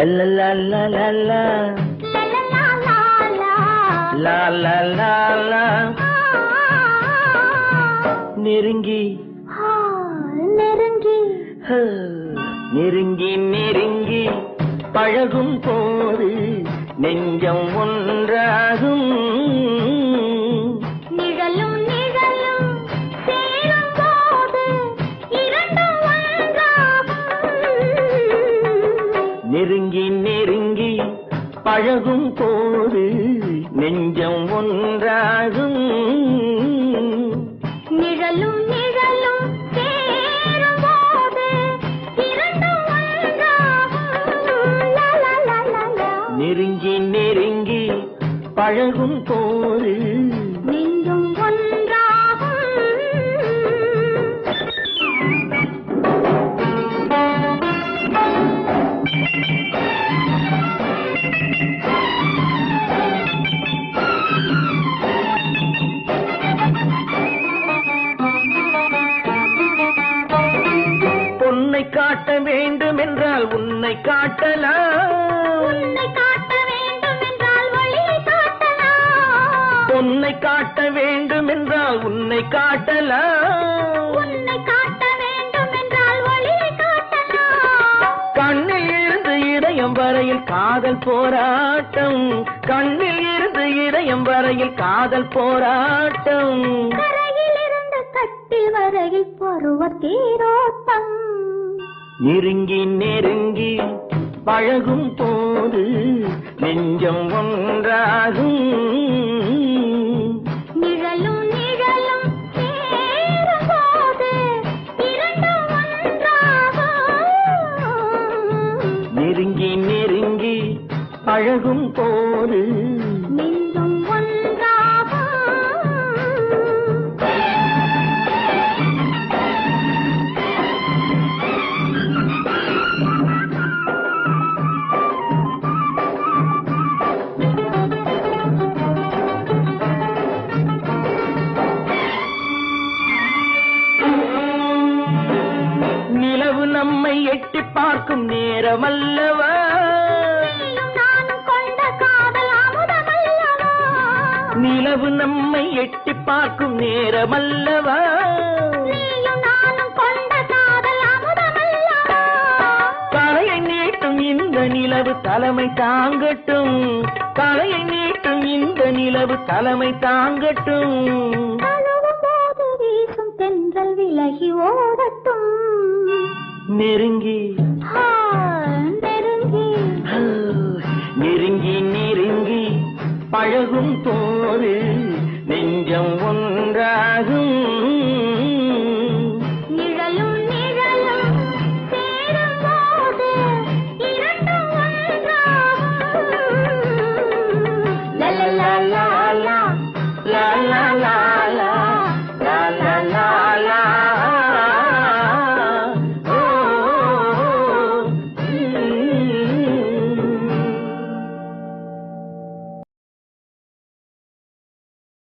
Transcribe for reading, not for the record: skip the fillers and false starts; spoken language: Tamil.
லல்லலல்லலல்லா லல்லலல்லா நெருங்கி நெருங்கி நெருங்கி நெருங்கி பழகும் போது நெஞ்சம் ஒன்றாகும். நிழலும் நிழலும் சேரும் போது இரண்டும் ஒன்றாகும். நெருங்கி நெருங்கி பழகும் போது நெஞ்சம் ஒன்றாகும். நிழலும் நிழலும் சேரும் போது இரண்டும் ஒன்றாகும். நெருங்கி நெருங்கி பழகும் போது நெஞ்சும் ஒன்றாகும். பொன்னை காட்ட வேண்டும் என்றால் உன்னை காட்டலாம். உன்னை காட்ட வேண்டும் என்றால் ஒளியை காட்டலாம். பொன்னை காட்ட வேண்டும் என்றால் உன்னை காட்டலாம். உன்னை காட்ட வேண்டும் என்றால் ஒளியை காட்டலாம். கண்ணில் இருந்து இதயம் வரையில் காதல் போராட்டம். கண்ணில் இருந்து இதயம் வரையில் காதல் போராட்டம். கரையில் இருந்து கட்டில் வரையில் பருவ தேரோட்டம். நெருங்கி நெருங்கி பழகும் போது நெஞ்சம் ஒன்றாகும். நிழலும் நிழலும் சேரும் போது இரண்டும் ஒன்றாகும். நெருங்கி நெருங்கி பழகும் போது நெஞ்சும் ஒன்றாகும். நிலவு நம்மை எட்டி பார்க்கும் நேரம் அல்லவா. நீயும் நானும் கொண்ட காதல் அமுதமல்லவா. நிலவு நம்மை எட்டி பார்க்கும் நேரம் அல்லவா. நீயும் நானும் கொண்ட காதல் அமுதமல்லவா. தலையை நீட்டும் இந்த நிலவு தலைமை தாங்கட்டும். தலையை நீட்டும் இந்த நிலவு தலைமை தாங்கட்டும். தழுவும் போது வீசும் தென்றல் விலகி ஓடட்டும். நெருங்கி நெருங்கி நெருங்கி நெருங்கி பழகும் போது நெஞ்சம் ஒன்றாகும்.